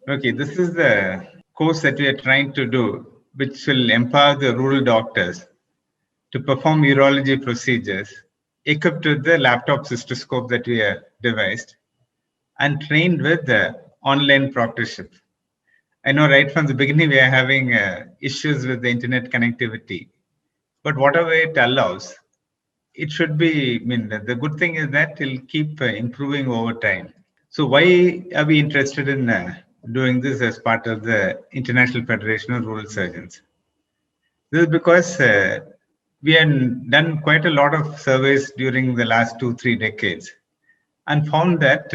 Okay, this is the course that we are trying to do, which will empower the rural doctors to perform urology procedures equipped with the laptop cystoscope that we have devised and trained with the online proctorship. I know right from the beginning we are having issues with the internet connectivity, but whatever it allows, it should be. I mean, the good thing is that it'll keep improving over time. So, why are we interested in doing this as part of the International Federation of Rural Surgeons? This is because we have done quite a lot of surveys during the last 2, 3 decades and found that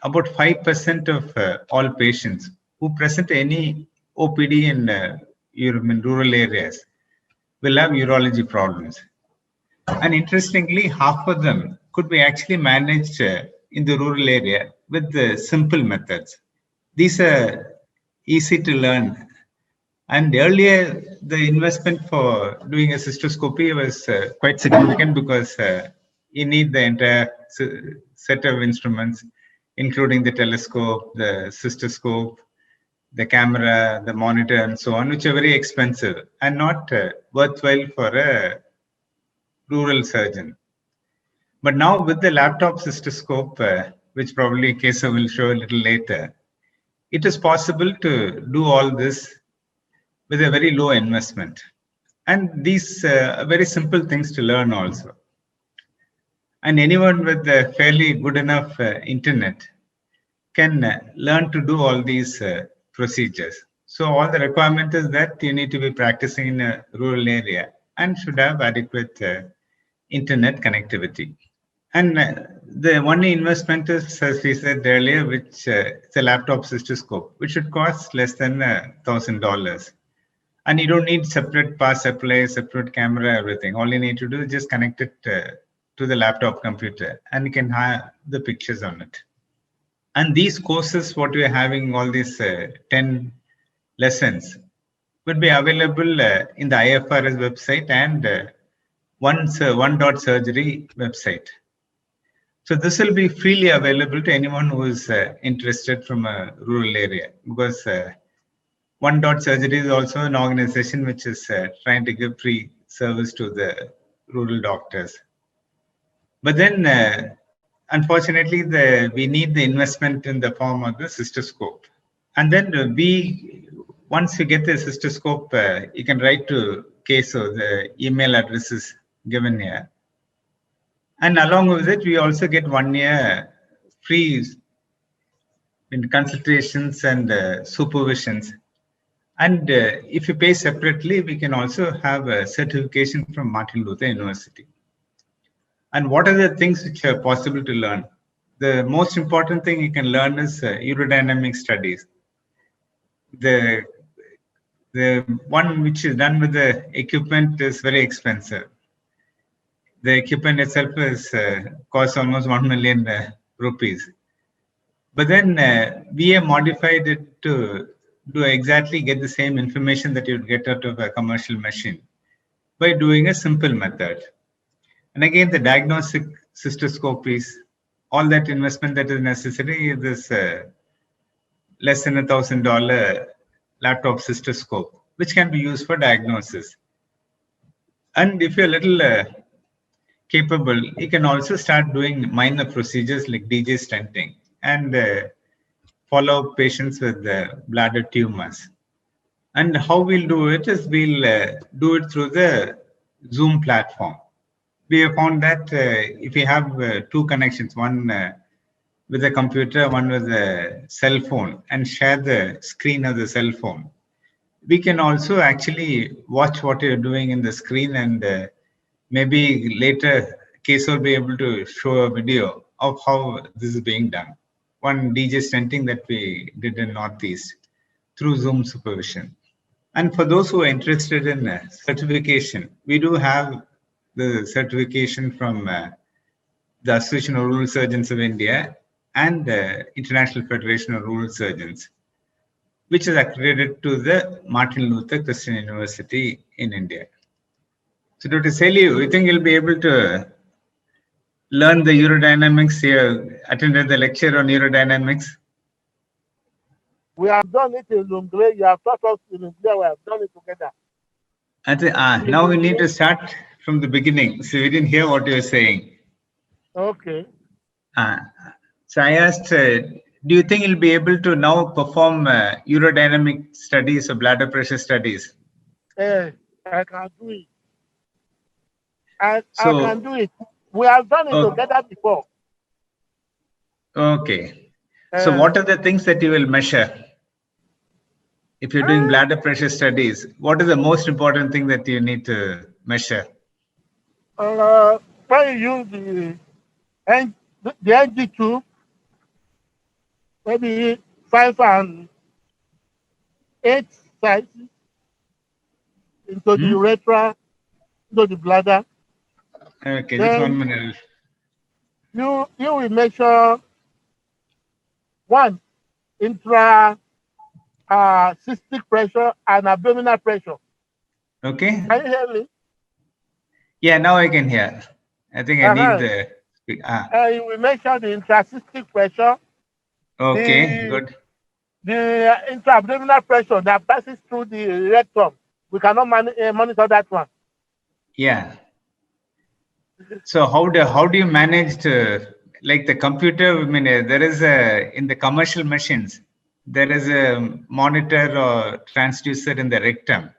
about 5% of all patients who present any OPD in rural areas will have urology problems. And interestingly, half of them could be actually managed in the rural area with the simple methods. These are easy to learn. And earlier, the investment for doing a cystoscopy was quite significant because you need the entire set of instruments, including the telescope, the cystoscope, the camera, the monitor, and so on, which are very expensive and not worthwhile for a rural surgeon. But now with the laptop cystoscope, which probably Keshav will show a little later, it is possible to do all this with a very low investment. And these are very simple things to learn also. And anyone with a fairly good enough internet can learn to do all these procedures. So all the requirement is that you need to be practicing in a rural area and should have adequate internet connectivity. And the only investment is, as we said earlier, which it's a laptop cystoscope, which should cost less than $1,000. And you don't need separate power supply, separate camera, everything. All you need to do is just connect it to the laptop computer, and you can have the pictures on it. And these courses, what we are having, all these 10 lessons, would be available in the IFRS website and One Dot Surgery website. So this will be freely available to anyone who is interested from a rural area, because One Dot Surgery is also an organization which is trying to give free service to the rural doctors. But then, unfortunately, we need the investment in the form of the cystoscope. And then once you get the cystoscope, you can write to Keso. The email address is given here. And along with it, we also get 1 year free in consultations and supervisions. And if you pay separately, we can also have a certification from Martin Luther University. And what are the things which are possible to learn? The most important thing you can learn is urodynamic studies. The one which is done with the equipment is very expensive. The equipment itself is costs almost 1 million rupees. But then we have modified it to exactly get the same information that you'd get out of a commercial machine by doing a simple method. And again, the diagnostic cystoscopies, all that investment that is necessary is this less than $1,000 laptop cystoscope, which can be used for diagnosis. And if you're a little capable, you can also start doing minor procedures like DJ stenting and follow patients with bladder tumors. And how we'll do it is we'll do it through the Zoom platform. We have found that if you have two connections, one with a computer, one with a cell phone, and share the screen of the cell phone, we can also actually watch what you're doing in the screen, and maybe later Case will be able to show a video of how this is being done. One DJ stenting that we did in Northeast through Zoom supervision. And for those who are interested in certification, we do have the certification from the Association of Rural Surgeons of India and the International Federation of Rural Surgeons, which is accredited to the Martin Luther Christian University in India. So Dr. Seli, you think you'll be able to learn the urodynamics here, attended the lecture on urodynamics? We have done it in Lungle. You have taught us in Lungle. We have done it together. I think, now we need to start from the beginning. So we didn't hear what you were saying. Okay. Uh, so I asked, do you think you'll be able to now perform urodynamic studies or bladder pressure studies? I can do it. I can So, do it. We have done it oh, together before. okay. So Uh, what are the things that you will measure? If you're doing bladder pressure studies, what is the most important thing that you need to measure? uh, when you use the NG tube, maybe 5 and 8 sizes into the urethra, into the bladder. Okay, just 1 Then minute. you will measure one intra cystic pressure and abdominal pressure. Okay. Can you hear me? Yeah, now I can hear. I think I need Uh-huh. the. You will measure the intracystic pressure, Okay, the good. intra-abdominal pressure that passes through the rectum. We cannot monitor that one. Yeah. So how do you manage to, like the computer? I mean, there is a, in the commercial machines, there is a monitor or transducer in the rectum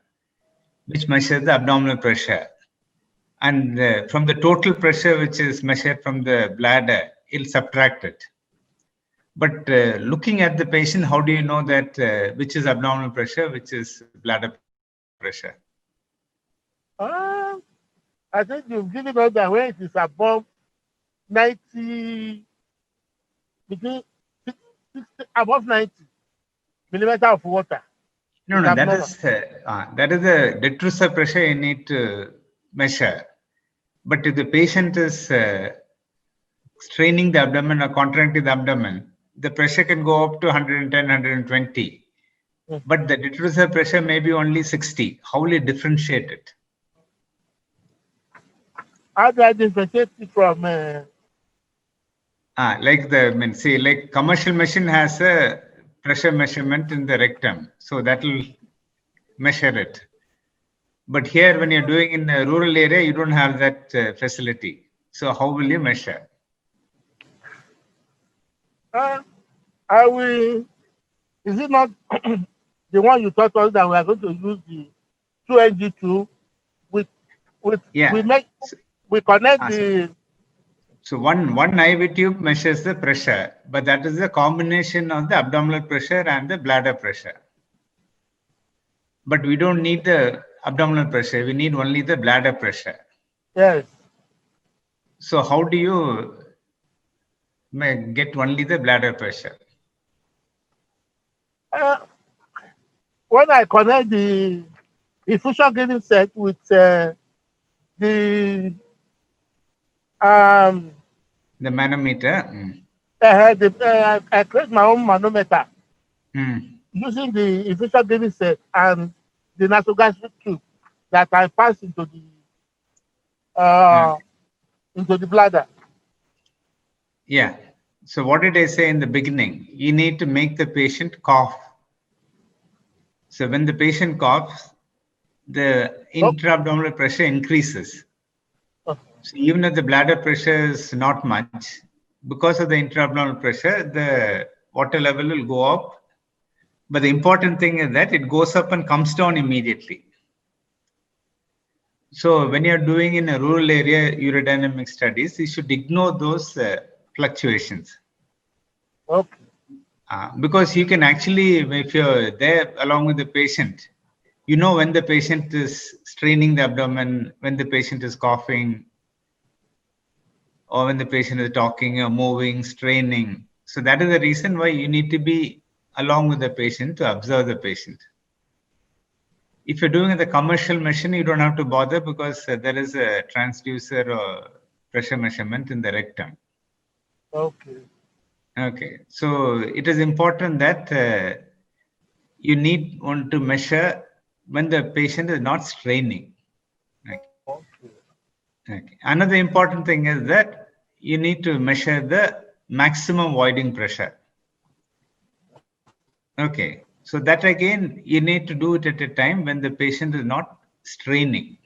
which measures the abdominal pressure, and from the total pressure which is measured from the bladder, it'll subtract it. But looking at the patient, how do you know that which is abdominal pressure, which is bladder pressure? Uh, I think you've given us that when it is above 90, between 60, above 90 millimeter of water, No, it's no, abnormal. that is the detrusor pressure you need to measure. But if the patient is straining the abdomen or contracting the abdomen, the pressure can go up to 110, 120. Mm. But the detrusor pressure may be only 60. How will you differentiate it? How do I differentiate it from? Like the, I mean, see, like commercial machine has a pressure measurement in the rectum, so that will measure it. But here, when you're doing in a rural area, you don't have that facility. So how will you measure? I will. Is it not the one you taught us that we are going to use the 2NG2 with Yeah. we connect So, the. so one IV tube measures the pressure, but that is the combination of the abdominal pressure and the bladder pressure. But we don't need the abdominal pressure. We need only the bladder pressure. Yes. So how do you get only the bladder pressure? When I connect the infusion giving set with the um The manometer. I create my own manometer Mm. using the infusion giving set and the nasogastric tube that I pass into the bladder. Yeah. So what did I say in the beginning? You need to make the patient cough. So when the patient coughs, the intra-abdominal pressure increases. Oh. So even if the bladder pressure is not much, because of the intra-abdominal pressure, the water level will go up. But the important thing is that it goes up and comes down immediately. So when you're doing in a rural area urodynamic studies, you should ignore those fluctuations. Okay. Because you can actually, if you're there along with the patient, you know when the patient is straining the abdomen, when the patient is coughing, or when the patient is talking or moving, straining. So that is the reason why you need to be along with the patient to observe the patient. If you're doing the commercial machine, you don't have to bother because there is a transducer or pressure measurement in the rectum. Okay. Okay, so it is important that you need one to measure when the patient is not straining. Okay. Okay. Okay. Another important thing is that you need to measure the maximum voiding pressure. Okay. So that again, you need to do it at a time when the patient is not straining.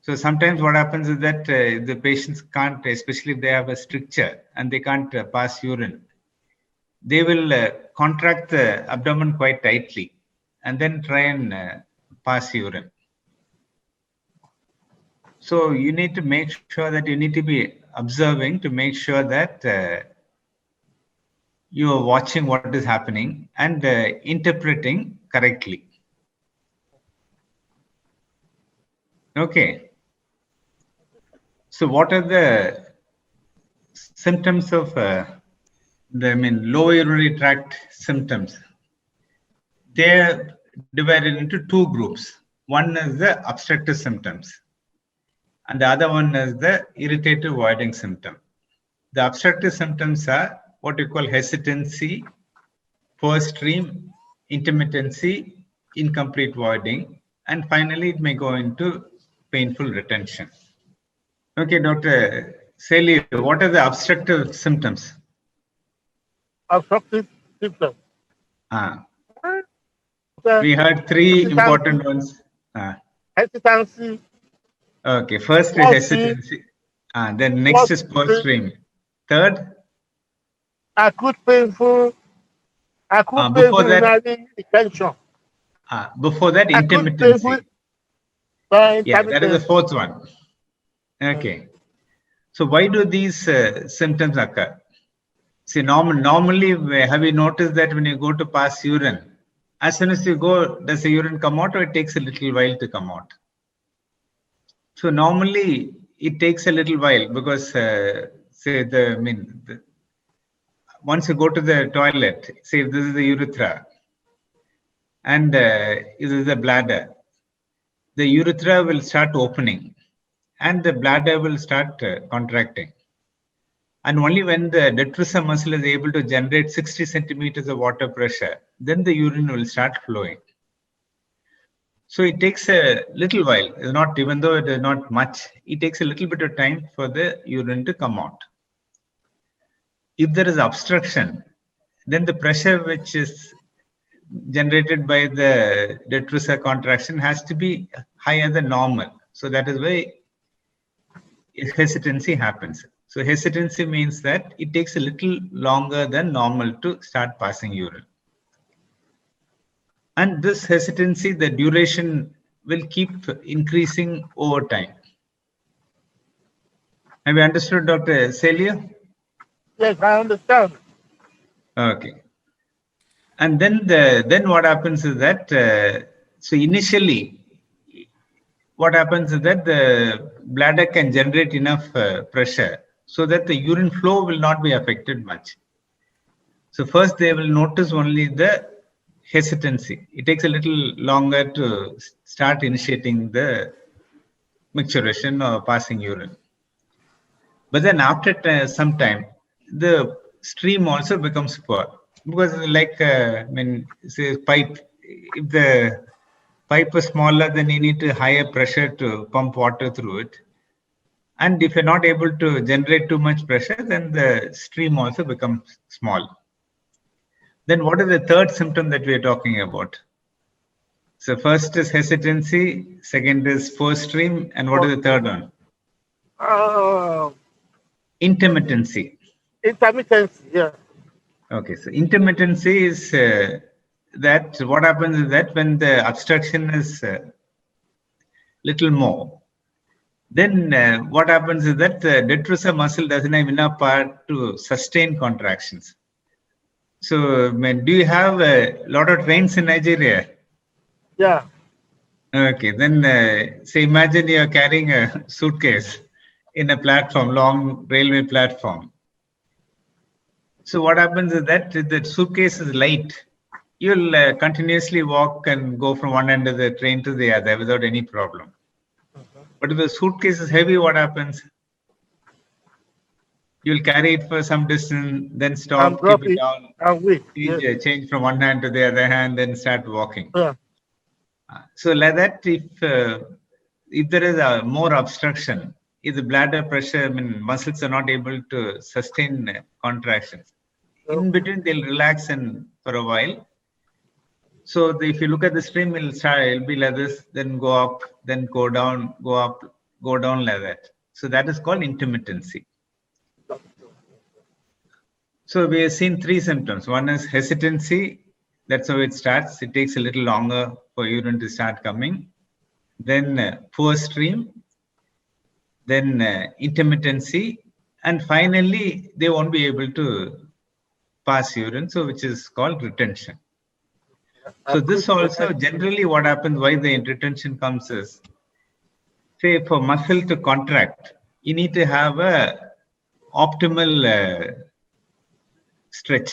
So sometimes what happens is that the patients can't, especially if they have a stricture and they can't pass urine, they will contract the abdomen quite tightly and then try and pass urine. So you need to make sure that you need to be observing to make sure that you are watching what is happening and interpreting correctly. Okay. So what are the symptoms of lower urinary tract symptoms? They're divided into two groups. One is the obstructive symptoms, and the other one is the irritative voiding symptom. The obstructive symptoms are what you call hesitancy, poor stream, intermittency, incomplete voiding, and finally it may go into painful retention. Okay, Dr. Sally, what are the obstructive symptoms? Obstructive symptoms. We heard three important ones. Hesitancy. Okay, first is hesitancy. Then next is poor stream. Third? Acute painful urinary retention. Before that, intermittency. Yeah, that is the fourth one. Okay. So why do these symptoms occur? See, normally, have you noticed that when you go to pass urine, as soon as you go, does the urine come out or it takes a little while to come out? So normally it takes a little while because once you go to the toilet, say if this is the urethra and this is the bladder, the urethra will start opening and the bladder will start contracting. And only when the detrusor muscle is able to generate 60 centimeters of water pressure, then the urine will start flowing. So it takes a little while, not even though it is not much, it takes a little bit of time for the urine to come out. If there is obstruction, then the pressure which is generated by the detrusor contraction has to be higher than normal. So that is why hesitancy happens. So hesitancy means that it takes a little longer than normal to start passing urine. And this hesitancy, the duration will keep increasing over time. Have you understood, Dr. Celia? Yes, I understand. Okay. And then what happens is that, so initially, what happens is that the bladder can generate enough pressure so that the urine flow will not be affected much. So first they will notice only the hesitancy. It takes a little longer to start initiating the micturition or passing urine. But then after some time, the stream also becomes poor because like, say pipe, if the pipe is smaller, then you need to higher pressure to pump water through it. And if you're not able to generate too much pressure, then the stream also becomes small. Then what is the third symptom that we are talking about? So first is hesitancy, second is poor stream, and what is the third one? Intermittency. Intermittency, yeah. Okay, so intermittency is that what happens is that when the obstruction is little more, then what happens is that the detrusor muscle doesn't have enough power to sustain contractions. So, do you have a lot of trains in Nigeria? Yeah. Okay, then say imagine you're carrying a suitcase in a platform, long railway platform. So what happens is that the suitcase is light. You'll continuously walk and go from one end of the train to the other without any problem. But if the suitcase is heavy, what happens? You'll carry it for some distance, then stop, keep it down, change from one hand to the other hand, then start walking. Yeah. So like that, if there is a more obstruction, if the bladder pressure, muscles are not able to sustain contractions, In between, they'll relax and for a while. So if you look at the stream, it'll be like this, then go up, then go down, go up, go down like that. So that is called intermittency. So we have seen three symptoms. One is hesitancy. That's how it starts. It takes a little longer for urine to start coming. Then poor stream. Then intermittency. And finally, they won't be able to pass urine, so which is called retention. So this also generally what happens, why the retention comes is, say for muscle to contract, you need to have a optimal stretch.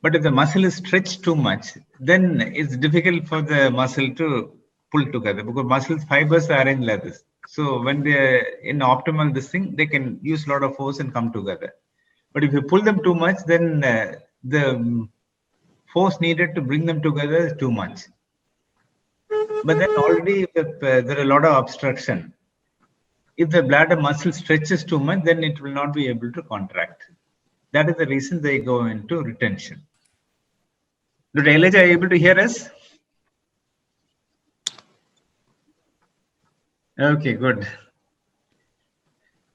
But if the muscle is stretched too much, then it's difficult for the muscle to pull together because muscle fibers are arranged like this. So when they're in optimal this thing, they can use a lot of force and come together. But if you pull them too much, then the force needed to bring them together is too much. But then already there are a lot of obstruction. If the bladder muscle stretches too much, then it will not be able to contract. That is the reason they go into retention. Dr. Elijah, are you able to hear us? Okay, good.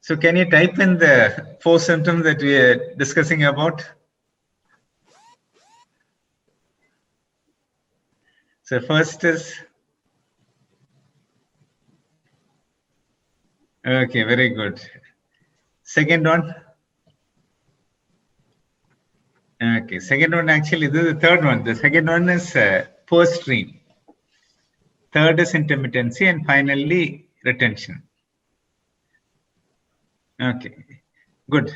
So can you type in the 4 symptoms that we are discussing about? So first is, okay, very good. Second one. Okay, second one actually, this is the third one. The second one is poor stream. Third is intermittency, and finally retention. Okay, good.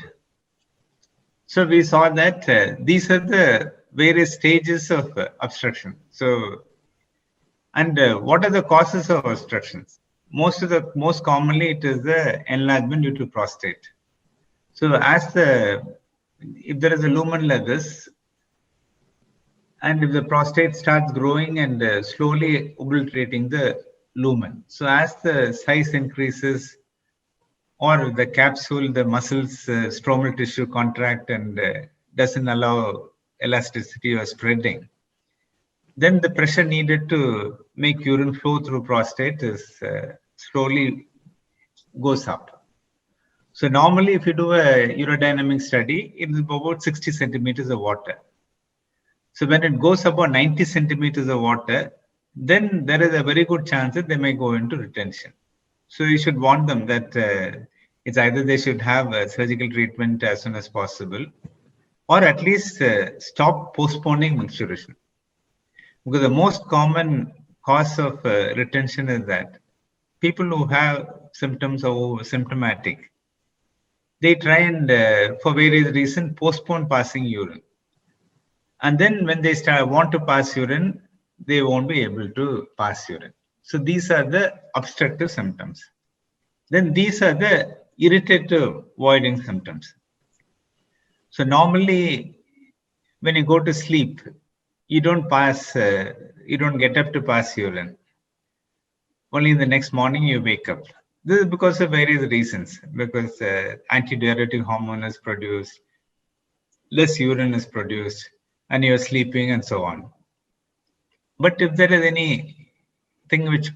So we saw that these are the various stages of obstruction. So, and what are the causes of obstructions? Most commonly it is the enlargement due to prostate. So if there is a lumen like this, and if the prostate starts growing and slowly obliterating the lumen. So as the size increases, or the capsule, the muscles, stromal tissue contract and doesn't allow elasticity or spreading, then the pressure needed to make urine flow through prostate is slowly goes up. So normally if you do a urodynamic study, it is about 60 centimeters of water. So when it goes about 90 centimeters of water, then there is a very good chance that they may go into retention. So you should warn them that it's either they should have a surgical treatment as soon as possible, or at least stop postponing menstruation. Because the most common cause of retention is that people who have symptoms or symptomatic, they try and for various reasons postpone passing urine. And then when they want to pass urine, they won't be able to pass urine. So these are the obstructive symptoms. Then these are the irritative voiding symptoms. So normally when you go to sleep, you don't get up to pass urine. Only the next morning you wake up. This is because of various reasons, because antidiuretic hormone is produced, less urine is produced, and you're sleeping and so on. But if there is anything which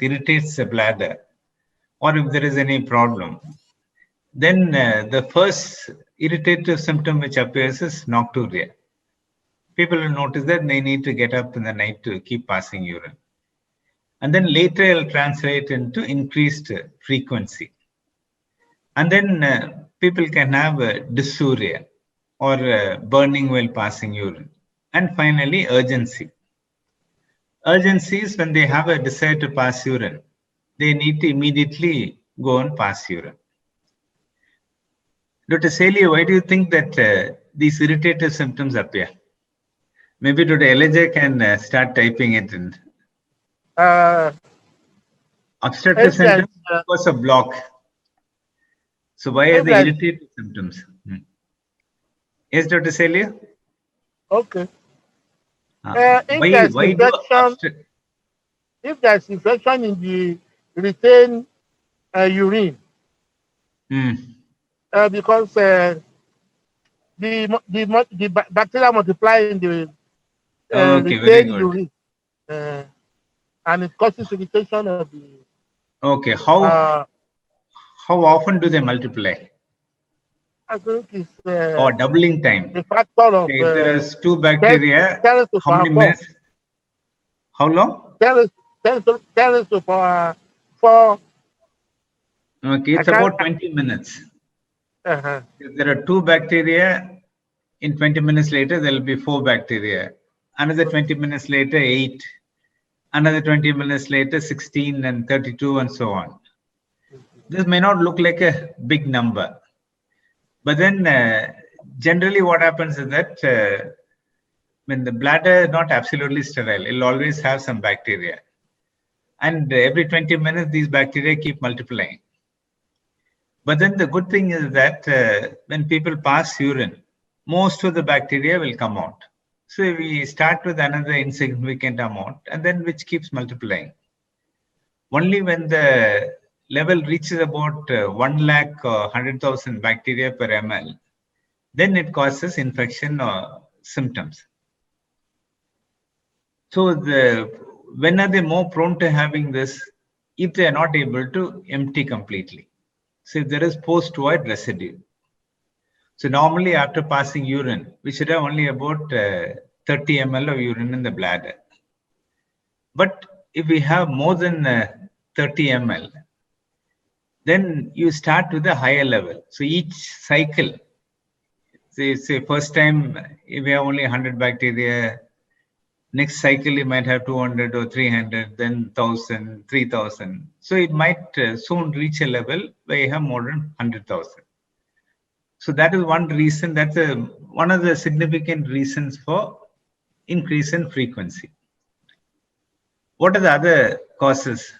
irritates the bladder, or if there is any problem, then the first irritative symptom which appears is nocturia. People will notice that they need to get up in the night to keep passing urine. And then later it'll translate into increased frequency. And then people can have dysuria or burning while passing urine. And finally, urgency. Urgency is when they have a desire to pass urine, they need to immediately go and pass urine. Dr. Sali, why do you think that these irritative symptoms appear? Maybe Dr. Elijah can start typing it in. Obstructive symptoms because of block. So why are the irritative symptoms? Yes, Dr. Celia? Okay. If there's infection in the retained urine, because the bacteria multiply in the Okay, very retained good. urine, and it causes irritation of the. Okay, how often do they multiply? I think it's Or doubling time? the factor of If there is 2 10 bacteria, 10 to how power many 4. minutes? How long? 10 to power 4. Okay, I it's can't. about 20 minutes. Uh-huh. If there are 2 bacteria, in 20 minutes later, there will be 4 bacteria. Another 20 minutes later, 8. Another 20 minutes later, 16 and 32 and so on. This may not look like a big number. But then generally what happens is that when the bladder is not absolutely sterile, it'll always have some bacteria. And every 20 minutes, these bacteria keep multiplying. But then the good thing is that when people pass urine, most of the bacteria will come out. So we start with another insignificant amount and then which keeps multiplying. Only when the level reaches about 1 lakh or 100,000 bacteria per ml, then it causes infection or symptoms. So when are they more prone to having this? If they are not able to empty completely. So if there is post-void residue. So normally after passing urine, we should have only about 30 ml of urine in the bladder. But if we have more than 30 ml, then you start with a higher level. So each cycle, say first time, if we have only 100 bacteria, next cycle you might have 200 or 300, then 1000, 3000. So it might soon reach a level where you have more than 100,000. So that is one reason, that's one of the significant reasons for increase in frequency. What are the other causes?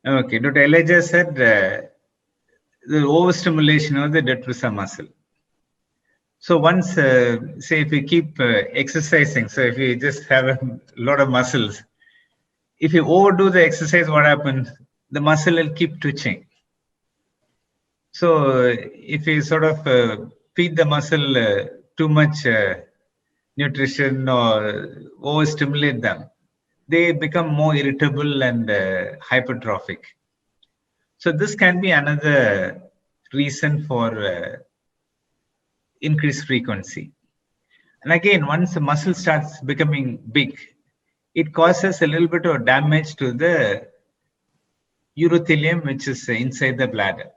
Okay, Dr. Elijah said the overstimulation of the detrusor muscle. So once, say if you keep exercising, so if you just have a lot of muscles, if you overdo the exercise, what happens? The muscle will keep twitching. So if you sort of feed the muscle too much nutrition or overstimulate them, they become more irritable and hypertrophic. So this can be another reason for increased frequency. And again, once the muscle starts becoming big, it causes a little bit of damage to the urothelium, which is inside the bladder.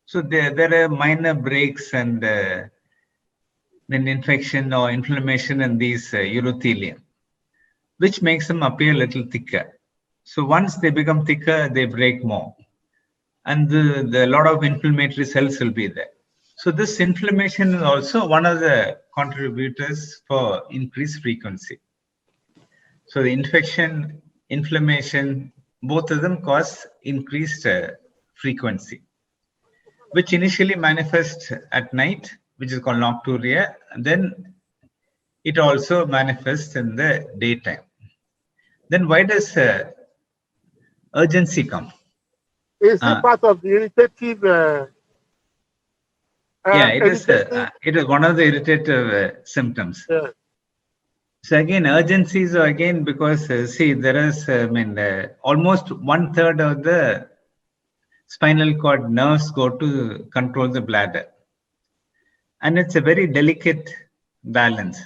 So there are minor breaks and then infection or inflammation in these urothelium, which makes them appear a little thicker. So once they become thicker, they break more. And the lot of inflammatory cells will be there. So this inflammation is also one of the contributors for increased frequency. So the infection, inflammation, both of them cause increased frequency, which initially manifests at night, which is called nocturia, and then it also manifests in the daytime. Then why does urgency come? Is it part of the irritative? Yeah, it is one of the irritative symptoms. Yeah. So again, urgencies are again because see there is almost 1/3 of the spinal cord nerves go to control the bladder, and it's a very delicate balance.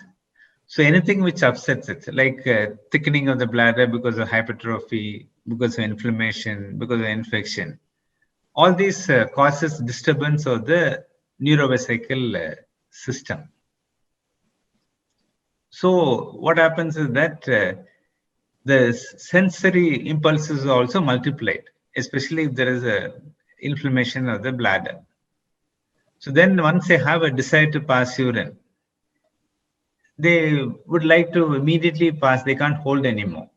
So anything which upsets it, like thickening of the bladder because of hypertrophy, because of inflammation, because of infection, all these causes disturbance of the neurovesical system. So what happens is that the sensory impulses are also multiplied, especially if there is a inflammation of the bladder. So then once they have a desire to pass urine, they would like to immediately pass, they can't hold anymore.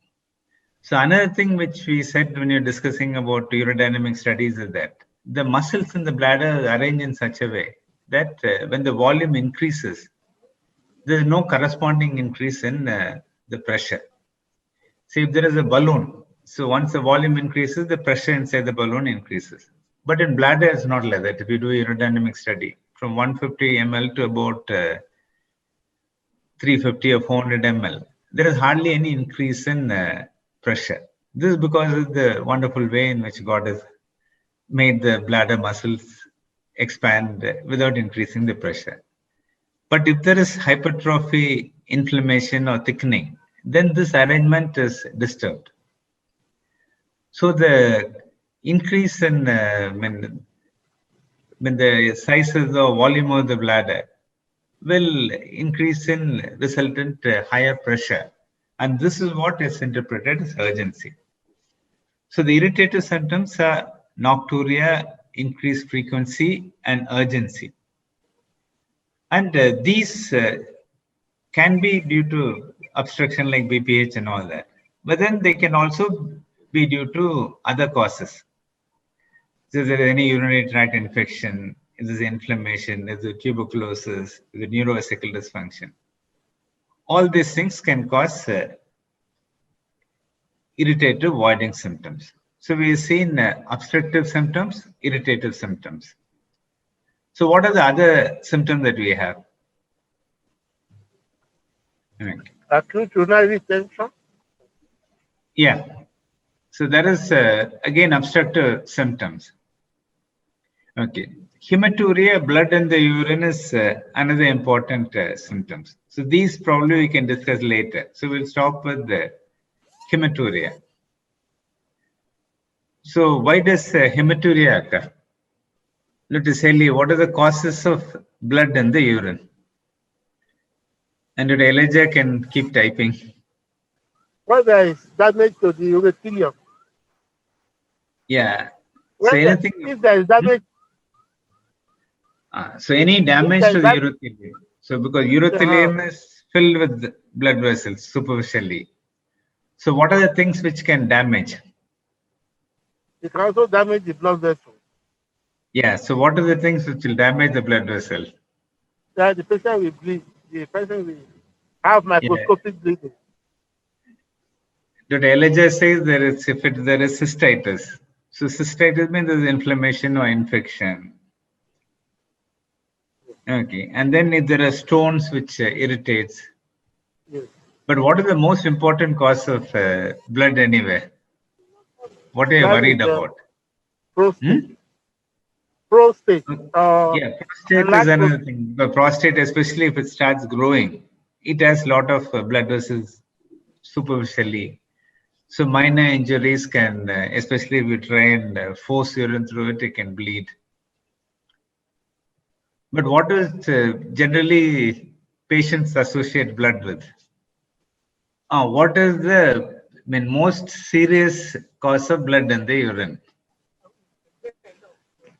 So another thing which we said when you're discussing about urodynamic studies is that the muscles in the bladder are arranged in such a way that when the volume increases, there is no corresponding increase in the pressure. See, if there is a balloon, so once the volume increases, the pressure inside the balloon increases. But in bladder, it's not like that. If you do a urodynamic study, from 150 ml to about 350 or 400 ml. There is hardly any increase in pressure. This is because of the wonderful way in which God has made the bladder muscles expand without increasing the pressure. But if there is hypertrophy, inflammation, or thickening, then this arrangement is disturbed. So the increase in when the sizes or volume of the bladder will increase in resultant higher pressure, and this is what is interpreted as urgency. So the irritative symptoms are nocturia, increased frequency, and urgency. And these can be due to obstruction like BPH and all that. But then they can also be due to other causes. So if there is any urinary tract infection, if there is inflammation, if there is tuberculosis, if there is neurovesical dysfunction. All these things can cause irritative voiding symptoms. So we've seen obstructive symptoms, irritative symptoms. So what are the other symptoms that we have? Right. Acute urinary retention. Yeah. So that is again obstructive symptoms. Okay. Hematuria, blood in the urine is another important symptoms. So these probably we can discuss later. So we'll stop with the hematuria. So why does hematuria occur? Let us tell you what are the causes of blood in the urine. And Elijah can keep typing. When there is damage to the urothelium. Yeah. When So there- anything. if there is damage, So any damage to the urothelium. So because urothelium is filled with blood vessels superficially. So what are the things which can damage? it can also damage the blood vessel. Yeah. So what are the things which will damage the blood vessel? That the patient will bleed. The patient will have microscopic bleeding. Dr. Elijah says there is cystitis. So cystitis means there is inflammation or infection. Okay. And then if there are stones which irritates. Yes. But what is the most important cause of blood anyway? What are you worried about? Prostate. Prostate. Yeah, prostate is another thing. The prostate, especially if it starts growing, it has a lot of blood vessels superficially. So minor injuries can, especially if you try and force urine through it, it can bleed. But what is generally patients associate blood with? What is the most serious cause of blood in the urine?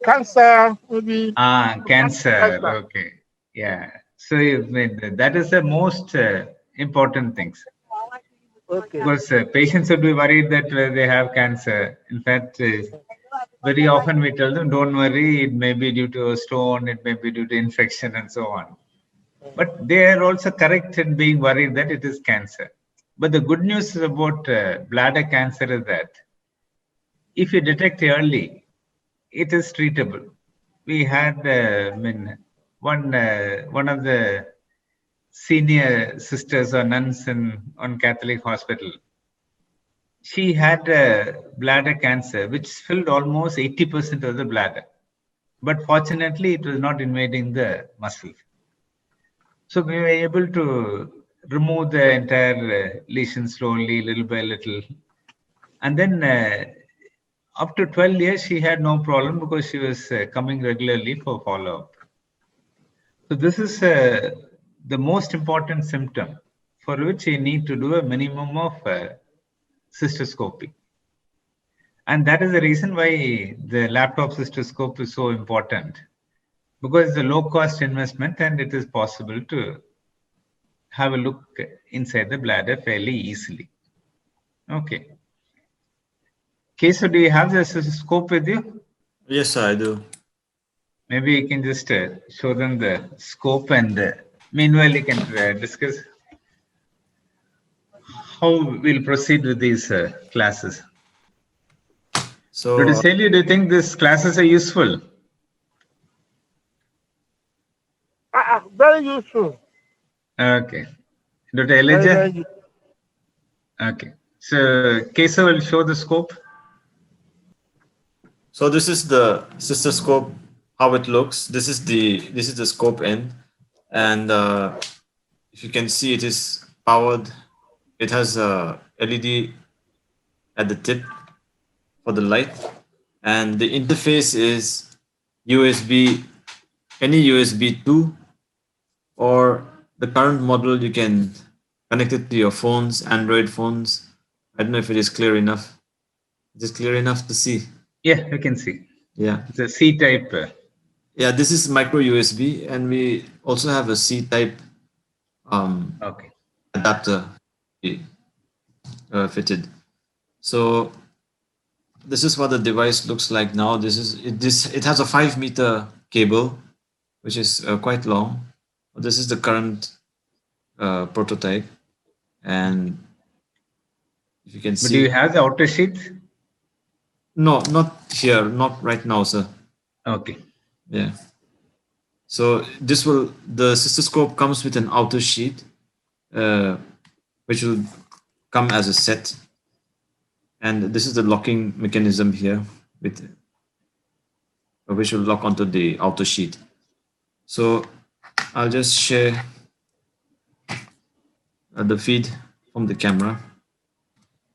Cancer, maybe. Cancer. Okay. Yeah. So that is the most important things. Okay. Because patients would be worried that they have cancer. In fact, very often we tell them, don't worry, it may be due to a stone, it may be due to infection and so on. But they are also correct in being worried that it is cancer. But the good news about bladder cancer is that if you detect early, it is treatable. We had one of the senior sisters or nuns on Catholic hospital. She had bladder cancer, which filled almost 80% of the bladder. But fortunately, it was not invading the muscle. So we were able to remove the entire lesion slowly, little by little. And then up to 12 years, she had no problem because she was coming regularly for follow-up. So this is the most important symptom for which you need to do a minimum of cystoscopy. And that is the reason why the laptop cystoscope is so important, because it's a low-cost investment and it is possible to have a look inside the bladder fairly easily. Okay. Okay, so do you have the cystoscope with you? Yes, I do. Maybe you can just show them the scope, and meanwhile you can discuss how we'll proceed with these classes. So, Do you think these classes are useful? Very useful. Okay. Dr. Very, Elijah? very useful. Okay. So Kesa will show the scope. So this is the sister scope, how it looks. This is the scope end, and if you can see, it is powered. It has a LED at the tip for the light, and the interface is USB, any USB 2, or the current model you can connect it to your phones, Android phones. I don't know if it is clear enough. It is clear enough to see. Yeah, you can see. Yeah. It's a C-type. Yeah, this is micro USB, and we also have a C-type Okay. adapter fitted. So this is what the device looks like now. It has a 5-meter cable, which is quite long. This is the current prototype, and if you can But see, do you have the outer sheet? no, not here, not right now, sir. Okay. Yeah. So the cystoscope comes with an outer sheet, which will come as a set. And this is the locking mechanism here, which will lock onto the outer sheet. So I'll just share the feed from the camera.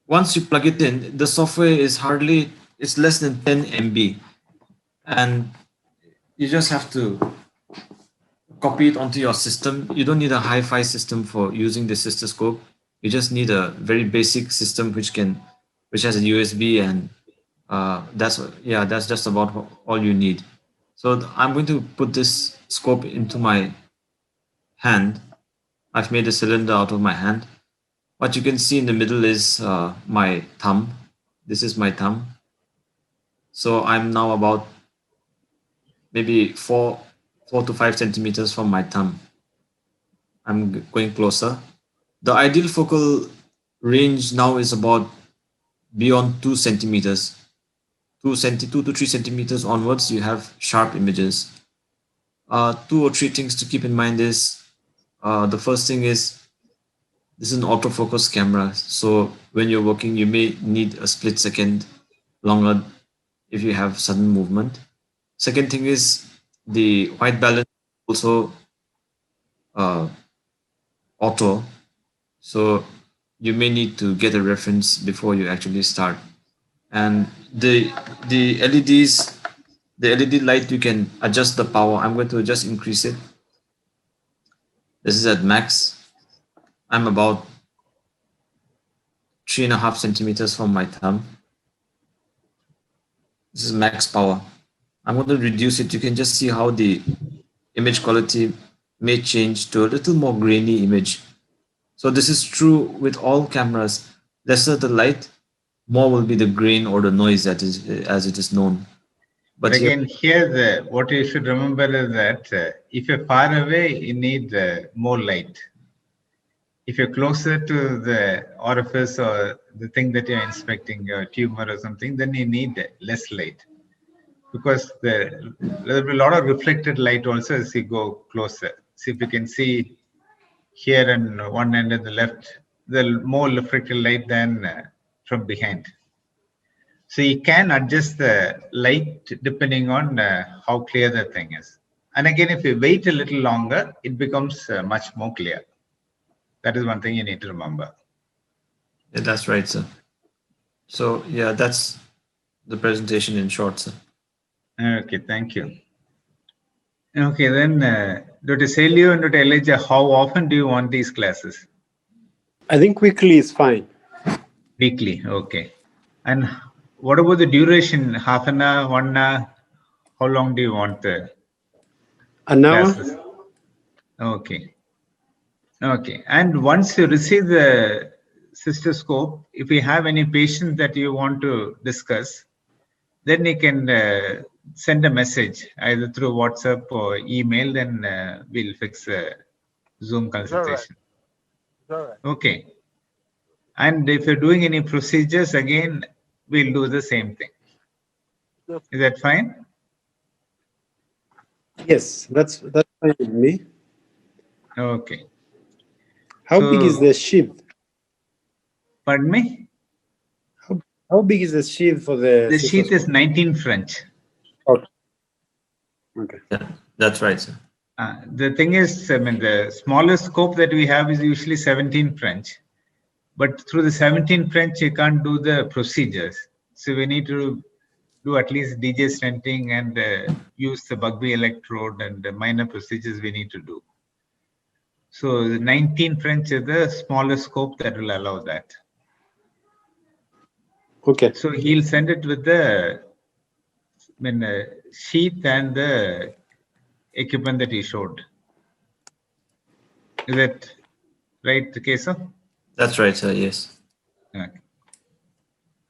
Once you plug it in, the software it's less than 10 MB. And you just have to copy it onto your system. You don't need a hi-fi system for using the cystoscope. You just need a very basic system which has a USB, and that's just about all you need. So I'm going to put this scope into my hand. I've made a cylinder out of my hand. What you can see in the middle is my thumb. This is my thumb. So I'm now about maybe 4 to 5 centimeters from my thumb. I'm going closer. The ideal focal range now is about beyond 2 centimeters. 2 to 3 centimeters onwards, you have sharp images. 2 or 3 things to keep in mind is, the first thing is, this is an autofocus camera. So when you're working, you may need a split second longer if you have sudden movement. Second thing is, the white balance also auto. So you may need to get a reference before you actually start. And the LEDs, the LED light, you can adjust the power. I'm going to just increase it. This is at max. I'm about 3.5 centimeters from my thumb. This is max power. I'm going to reduce it. You can just see how the image quality may change to a little more grainy image. So this is true with all cameras. Lesser the light, more will be the grain or the noise that is, as it is known. But again, here what you should remember is that if you're far away, you need more light. If you're closer to the orifice or the thing that you're inspecting, your tumor or something, then you need less light, because there'll be a lot of reflected light also as you go closer. See, if you can see here on one end at the left, there's more reflected light than from behind. So you can adjust the light depending on how clear the thing is. And again, if you wait a little longer, it becomes much more clear. That is one thing you need to remember. Yeah, that's right, sir. So yeah, that's the presentation in short, sir. Okay, thank you. Okay, then Dr. Celio and Dr. Elijah, how often do you want these classes? I think weekly is fine. Weekly, okay. And what about the duration? Half an hour, 1 hour? How long do you want the An hour? classes? Okay. Okay. And once you receive the cystoscope, if you have any patient that you want to discuss, then you can send a message either through WhatsApp or email, then we'll fix a Zoom consultation. All right. Okay. And if you're doing any procedures, again, we'll do the same thing. Is that fine? Yes, that's fine with me. Okay. How big is So- the sheath? Pardon me? How big is the sheath for the The sheath is cystoscope? 19 French. Okay. Yeah, that's right, sir. The thing is, I mean, the smallest scope that we have is usually 17 French. But through the 17 French, you can't do the procedures. So we need to do at least DJ stenting and use the Bugbee electrode and the minor procedures we need to do. So the 19 French is the smallest scope that will allow that. Okay. So he'll send it with the sheath and the equipment that he showed. Is that right, Keshav? That's right, sir. Yes. Okay.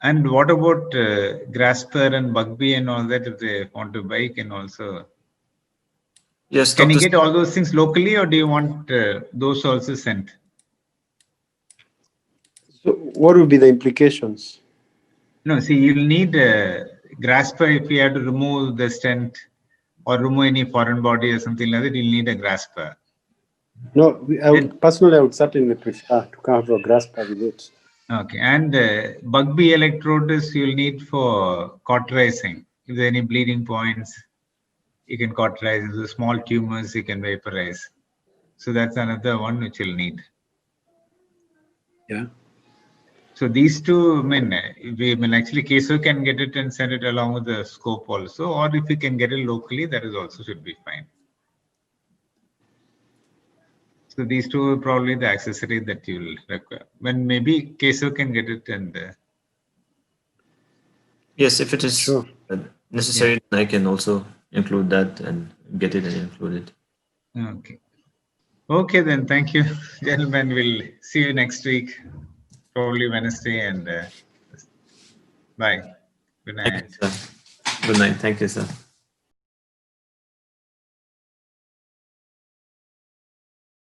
And what about Grasper and Bugbee and all that? If they want to buy, can also. Yes, Can you Dr. get all those things locally, or do you want those also sent? So what would be the implications? No, see, you'll need Grasper if you have to remove the stent or remove any foreign body or something like that. You'll need a Grasper. No, I would certainly prefer to have a grasper with it. Okay, and Bugbee electrodes you'll need for cauterizing. If there are any bleeding points, you can cauterize. If there's small tumors, you can vaporize. So that's another one which you'll need. Yeah. So these two, actually Keshav can get it and send it along with the scope also, or if you can get it locally, that is also should be fine. So these two are probably the accessory that you'll require. When maybe Keshav can get it and Yes, if it is Sure. necessary, I can also include that and get it and include it. okay. Okay, then thank you, gentlemen. We'll see you next week, probably Wednesday, and bye. Good night. Thank you, sir. Good night. Thank you, sir.